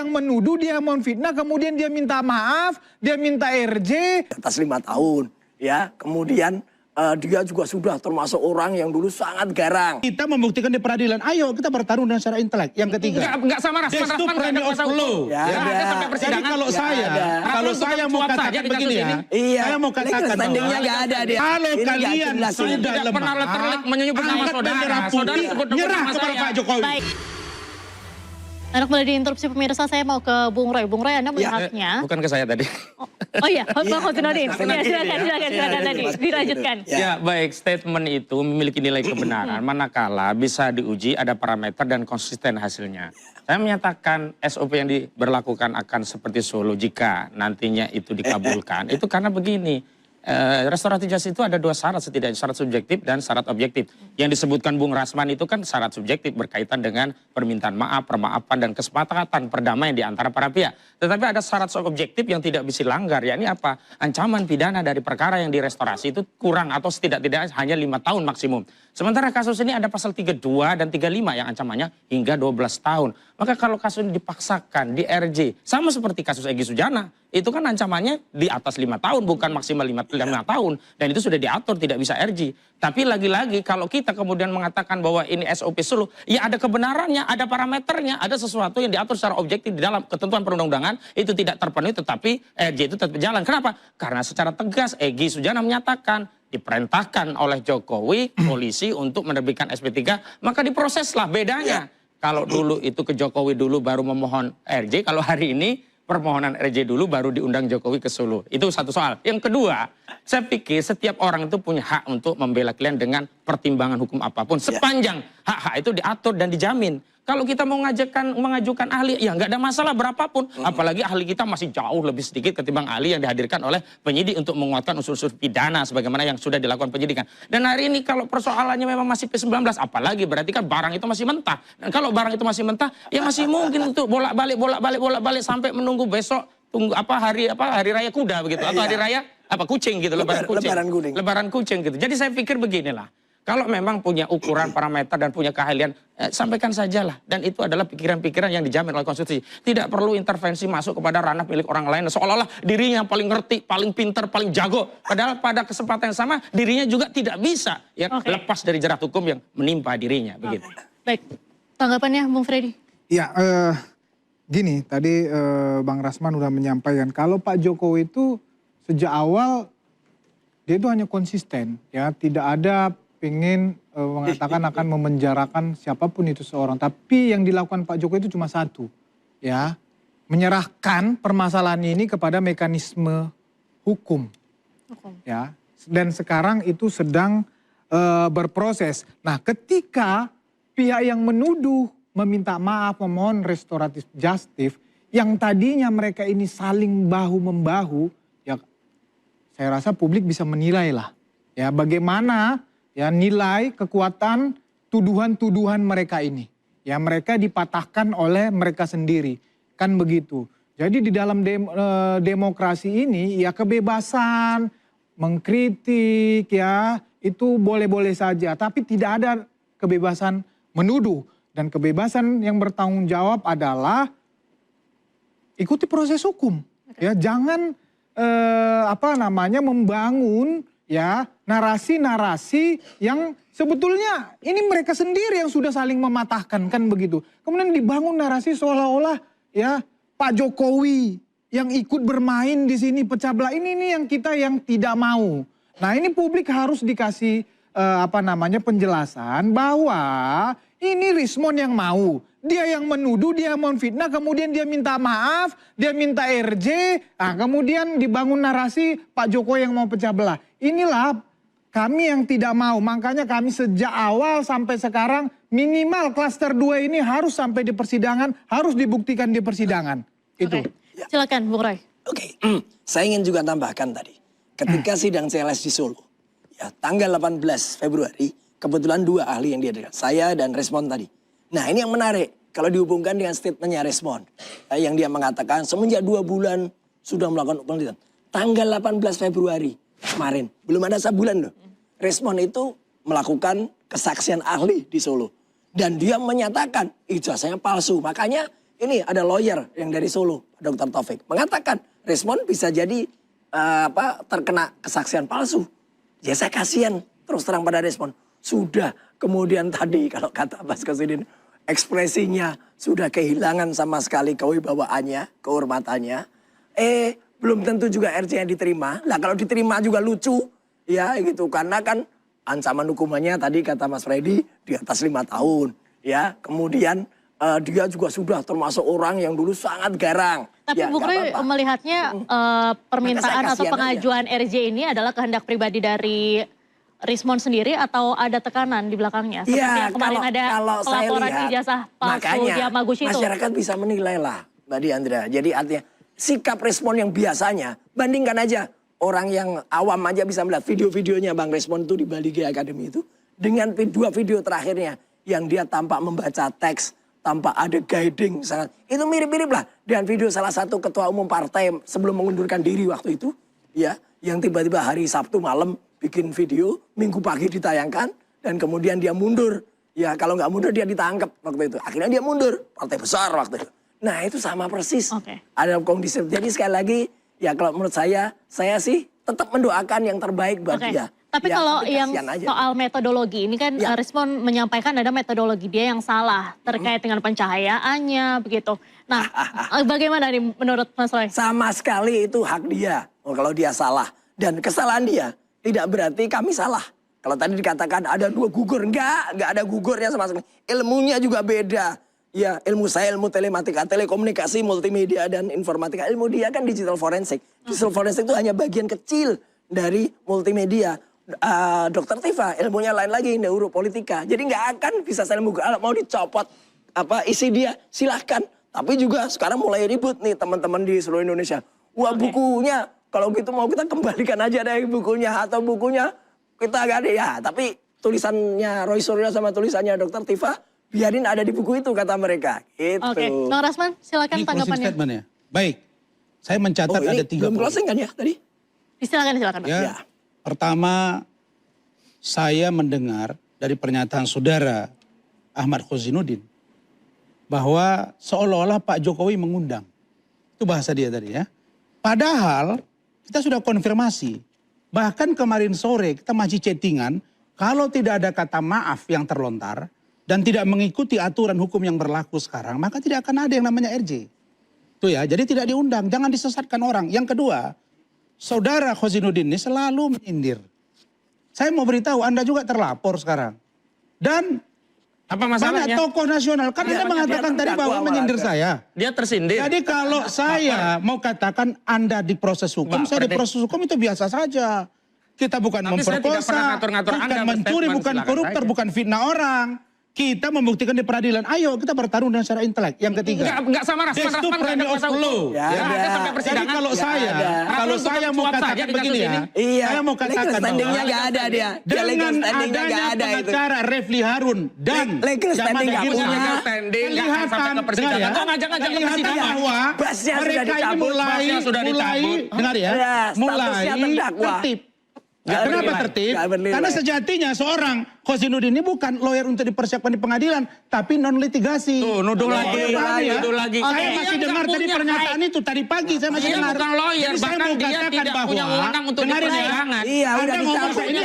yang menuduh, dia yang memfitnah, kemudian dia minta maaf, dia minta RJ. Atas 5 tahun, ya. Kemudian dia juga sudah termasuk orang yang dulu sangat garang. Kita membuktikan di peradilan. Ayo kita bertarung dengan secara intelek. Yang ketiga. Enggak sama Rasman. That's the Rasman premi of law. Ya, ada sampai persidangan. Jadi kalau saya mau katakan begini ya. Iya. Saya mau katakan standingnya nggak ada dia. Kalau Ini kalian jelas, sudah tidak lemah, pernah menyebut nama angkat saudara. bendera Saudara putih, sebut nyerah nama kepada saya. Pak Jokowi. Baik. Anak boleh diinterupsi pemirsa, saya mau ke Bung Roy. Bung Roy, Anda melihatnya... Bukan ke saya tadi. Oh iya, Bang Kofinudin. Ya, silakan tadi, dilanjutkan. Ya, baik, statement itu memiliki nilai kebenaran manakala bisa diuji ada parameter dan konsisten hasilnya. Saya menyatakan SOP yang diberlakukan akan seperti Solo jika nantinya itu dikabulkan. Itu karena begini. Restoratif justice itu ada 2 syarat setidaknya, syarat subjektif dan syarat objektif. Yang disebutkan Bung Rasman itu kan syarat subjektif berkaitan dengan permintaan maaf, permaafan dan kesepakatan perdamaian di antara para pihak. Tetapi ada syarat objektif yang tidak bisa dilanggar, yakni apa? Ancaman pidana dari perkara yang direstorasi itu kurang atau setidak-tidaknya hanya 5 tahun maksimum. Sementara kasus ini ada pasal 32 dan 35 yang ancamannya hingga 12 tahun. Maka kalau kasus ini dipaksakan di RJ, sama seperti kasus Egy Sujana, itu kan ancamannya di atas 5 tahun, bukan maksimal 5 tahun. Dan itu sudah diatur, tidak bisa RJ. Tapi lagi-lagi kalau kita kemudian mengatakan bahwa ini SOP Solo, ya ada kebenarannya, ada parameternya, ada sesuatu yang diatur secara objektif di dalam ketentuan perundang-undangan, itu tidak terpenuhi, tetapi RJ itu tetap berjalan. Kenapa? Karena secara tegas Egy Sujana menyatakan, diperintahkan oleh Jokowi, polisi untuk menerbitkan SP3, maka diproseslah bedanya. Kalau dulu itu ke Jokowi dulu baru memohon RJ, kalau hari ini permohonan RJ dulu baru diundang Jokowi ke Solo. Itu satu soal. Yang kedua, saya pikir setiap orang itu punya hak untuk membela klien dengan pertimbangan hukum apapun. Sepanjang hak-hak itu diatur dan dijamin. Kalau kita mau mengajukan ahli, ya nggak ada masalah berapapun. Apalagi ahli kita masih jauh lebih sedikit ketimbang ahli yang dihadirkan oleh penyidik untuk menguatkan unsur-unsur pidana sebagaimana yang sudah dilakukan penyidikan. Dan hari ini kalau persoalannya memang masih P19, apalagi berarti kan barang itu masih mentah. Dan kalau barang itu masih mentah, ya masih mungkin untuk bolak-balik sampai menunggu besok tunggu hari raya kuda begitu atau hari raya kucing gitu, lebaran kucing gitu. Jadi saya pikir beginilah. Kalau memang punya ukuran, parameter, dan punya keahlian, sampaikan sajalah. Dan itu adalah pikiran-pikiran yang dijamin oleh konstitusi. Tidak perlu intervensi masuk kepada ranah milik orang lain. Seolah-olah dirinya yang paling ngerti, paling pinter, paling jago. Padahal pada kesempatan yang sama, dirinya juga tidak bisa lepas dari jerat hukum yang menimpa dirinya. Begitu. Baik, tanggapannya Bung Freddy? Ya, gini, tadi Bang Rasman udah menyampaikan, kalau Pak Jokowi itu sejak awal, dia itu hanya konsisten. Ya, tidak ada pengen mengatakan akan memenjarakan siapapun itu seorang. Tapi yang dilakukan Pak Jokowi itu cuma satu. Ya, menyerahkan permasalahan ini kepada mekanisme hukum. Ya, dan sekarang itu sedang berproses. Nah, ketika pihak yang menuduh meminta maaf, memohon restoratif justice, yang tadinya mereka ini saling bahu-membahu, ya saya rasa publik bisa menilai lah. Ya, bagaimana ya nilai kekuatan tuduhan-tuduhan mereka ini. Ya, mereka dipatahkan oleh mereka sendiri. Kan begitu. Jadi di dalam demokrasi ini ya kebebasan mengkritik ya itu boleh-boleh saja. Tapi tidak ada kebebasan menuduh. Dan kebebasan yang bertanggung jawab adalah ikuti proses hukum. Ya, jangan membangun ya narasi-narasi yang sebetulnya ini mereka sendiri yang sudah saling mematahkan, kan begitu. Kemudian dibangun narasi seolah-olah ya Pak Jokowi yang ikut bermain di sini pecah belah, ini yang kita yang tidak mau. Nah, ini publik harus dikasih penjelasan bahwa ini Rismon yang mau. Dia yang menuduh, dia yang memfitnah, kemudian dia minta maaf, dia minta RJ, nah kemudian dibangun narasi Pak Jokowi yang mau pecah belah. Inilah kami yang tidak mau, makanya kami sejak awal sampai sekarang minimal klaster 2 ini harus sampai di persidangan, harus dibuktikan di persidangan. Itu. Silakan Bung Roy. Oke, saya ingin juga tambahkan tadi, ketika sidang CLS di Solo, ya tanggal 18 Februari, kebetulan 2 ahli yang dihadirkan, saya dan Rismon tadi. Nah, ini yang menarik kalau dihubungkan dengan statementnya Rismon, yang dia mengatakan semenjak 2 bulan sudah melakukan penelitian. Tanggal 18 Februari kemarin, belum ada sebulan loh. Rismon itu melakukan kesaksian ahli di Solo. Dan dia menyatakan ijazahnya palsu. Makanya Ini ada lawyer yang dari Solo, Dr. Taufik, mengatakan Rismond bisa jadi terkena kesaksian palsu. Ya saya kasihan terus terang pada Rismond. Sudah kemudian tadi kalau kata Mas Kosidin, ekspresinya sudah kehilangan sama sekali kewibawaannya, kehormatannya. Belum tentu juga RC-nya diterima. Lah kalau diterima juga lucu, ya gitu. Karena kan ancaman hukumannya tadi kata Mas Freddy di atas 5 tahun. Ya, kemudian dia juga sudah termasuk orang yang dulu sangat garang. Tapi ya, Bung Roy melihatnya permintaan atau pengajuan RJ ini adalah kehendak pribadi dari Rismond sendiri atau ada tekanan di belakangnya? Seperti ya, yang kemarin ada pelaporan ijazah palsu di Yamaguchi itu. Masyarakat bisa menilai lah Mbak Diandra. Jadi artinya sikap Rismond yang biasanya, bandingkan aja orang yang awam aja bisa melihat video-videonya Bang Rismond itu di Bali G Academy itu. Dengan 2 video terakhirnya yang dia tampak membaca teks, tanpa ada guiding sangat. Itu mirip-mirip lah dengan video salah satu ketua umum partai sebelum mengundurkan diri waktu itu. Ya, yang tiba-tiba hari Sabtu malam bikin video, Minggu pagi ditayangkan, dan kemudian dia mundur. Ya kalau nggak mundur dia ditangkap waktu itu. Akhirnya dia mundur, partai besar waktu itu. Nah itu sama persis. Ada kondisi. Jadi sekali lagi, ya kalau menurut saya sih tetap mendoakan yang terbaik buat dia. Tapi ya, kalau yang soal metodologi, ini kan Rismond menyampaikan ada metodologi dia yang salah terkait dengan pencahayaannya begitu. Nah bagaimana nih menurut Mas Roy? Sama sekali itu hak dia kalau dia salah. Dan kesalahan dia tidak berarti kami salah. Kalau tadi dikatakan ada 2 gugur, enggak ada gugurnya sama sekali. Ilmunya juga beda. Ya ilmu saya ilmu telematika, telekomunikasi, multimedia dan informatika. Ilmu dia kan digital forensik. Digital forensik itu hanya bagian kecil dari multimedia. Dokter Tifa ilmunya lain lagi, neuropolitika. Jadi nggak akan bisa saya mau dicopot isi dia silahkan. Tapi juga sekarang mulai ribut nih teman-teman di seluruh Indonesia. Wah bukunya kalau gitu mau kita kembalikan aja deh bukunya atau bukunya kita gak ada ya. Tapi tulisannya Roy Suryo sama tulisannya Dokter Tifa biarin ada di buku itu kata mereka. Gitu. Oke, Bang Rasman silakan tanggapannya. Baik, saya mencatat ada 3 belum closing kan ya tadi? Silakan. Ya. Pertama, saya mendengar dari pernyataan saudara Ahmad Khozinuddin bahwa seolah-olah Pak Jokowi mengundang. Itu bahasa dia tadi ya. Padahal kita sudah konfirmasi. Bahkan kemarin sore kita masih chattingan, kalau tidak ada kata maaf yang terlontar dan tidak mengikuti aturan hukum yang berlaku sekarang, maka tidak akan ada yang namanya RJ. Itu ya, jadi tidak diundang, jangan disesatkan orang. Yang kedua, Saudara Khozinuddin ini selalu menyindir. Saya mau beritahu Anda juga terlapor sekarang. Dan apa masalahnya? banyak tokoh nasional. Kan Anda mengatakan tadi bahwa menyindir saya. Dia tersindir. Jadi kalau saya mau katakan Anda diproses hukum, saya diproses hukum itu biasa saja. Kita bukan memperkosa, bukan mencuri, bukan koruptor, bukan fitnah orang. Kita membuktikan di peradilan. Ayo kita bertarung dengan secara intelek. Yang ketiga. Enggak sama Rasman nggak ada kuasa hukum. Jadi kalau saya mau katakan begini ya. Saya mau katakan standingnya nggak ada dia. Dengan adanya pengacara Refli Harun dan legal standing nggak punya. Kelihatan bahwa mereka ini mulai dengar ya. Mulai tertib. Kenapa tertib? Karena sejatinya seorang Khozinuddin ini bukan lawyer untuk dipersiapkan di pengadilan, tapi non litigasi. Tuh, nuduh lagi. Saya masih dengar tadi pernyataan itu tadi pagi saya masih dengar. Bukan lawyer, Jadi saya bahkan mau dia katakan tidak bahwa punya wewenang untuk dipersidangan. Iya, Anda ngomong dicabut. ini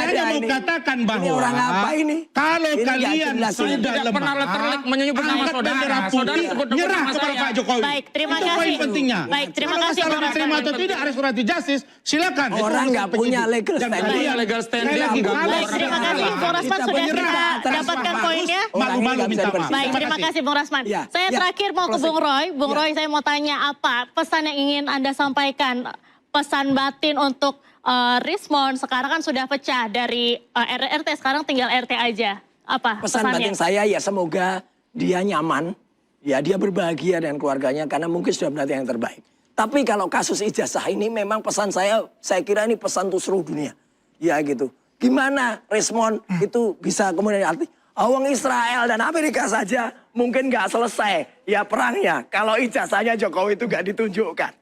saya mau katakan bahwa orang apa ini? kalau kalian sudah tidak pernah lemah, menyebut nama angkat bendera saudara putih, sebut nyerah nama kepada saya. Pak Jokowi. Baik, terima Itu kasih. poin pentingnya. Baik, terima Kalau kasih, masalah Bang diterima atau tidak restoratif justice, silakan. Orang nggak punya legal standing. Legal standing. Baik, terima kasih Bung Rasman sudah kita dapatkan poinnya. Malu-malu minta maaf. Baik, terima kasih Bung Rasman. Ya, Saya terakhir mau ke Bung Roy. Bung Roy, saya mau tanya apa pesan yang ingin Anda sampaikan, pesan batin untuk Rismond sekarang kan sudah pecah dari RRT, sekarang tinggal RT aja. Apa Pesan pesannya? batin saya ya semoga dia nyaman, ya dia berbahagia dengan keluarganya karena mungkin sudah berarti yang terbaik. Tapi kalau kasus ijazah ini memang pesan saya kira ini pesan untuk seluruh dunia. Ya gitu. Gimana Rismond itu bisa kemudian arti awang Israel dan Amerika saja mungkin nggak selesai ya perangnya kalau ijazahnya Jokowi itu nggak ditunjukkan.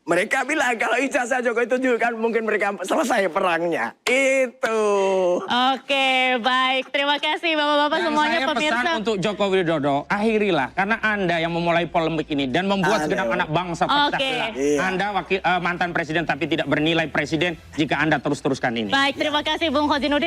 Mereka bilang kalau ijazah Jokowi tunjukkan mungkin mereka selesai perangnya. Itu. Oke, baik. Terima kasih Bapak-Bapak Dan semuanya saya pemirsa. pesan untuk Joko Widodo, akhirilah karena Anda yang memulai polemik ini dan membuat segenap anak bangsa pecah Oke. belah. Iya. Anda mantan presiden tapi tidak bernilai presiden jika Anda terus-teruskan ini. Baik, terima kasih Bung Khozinuddin.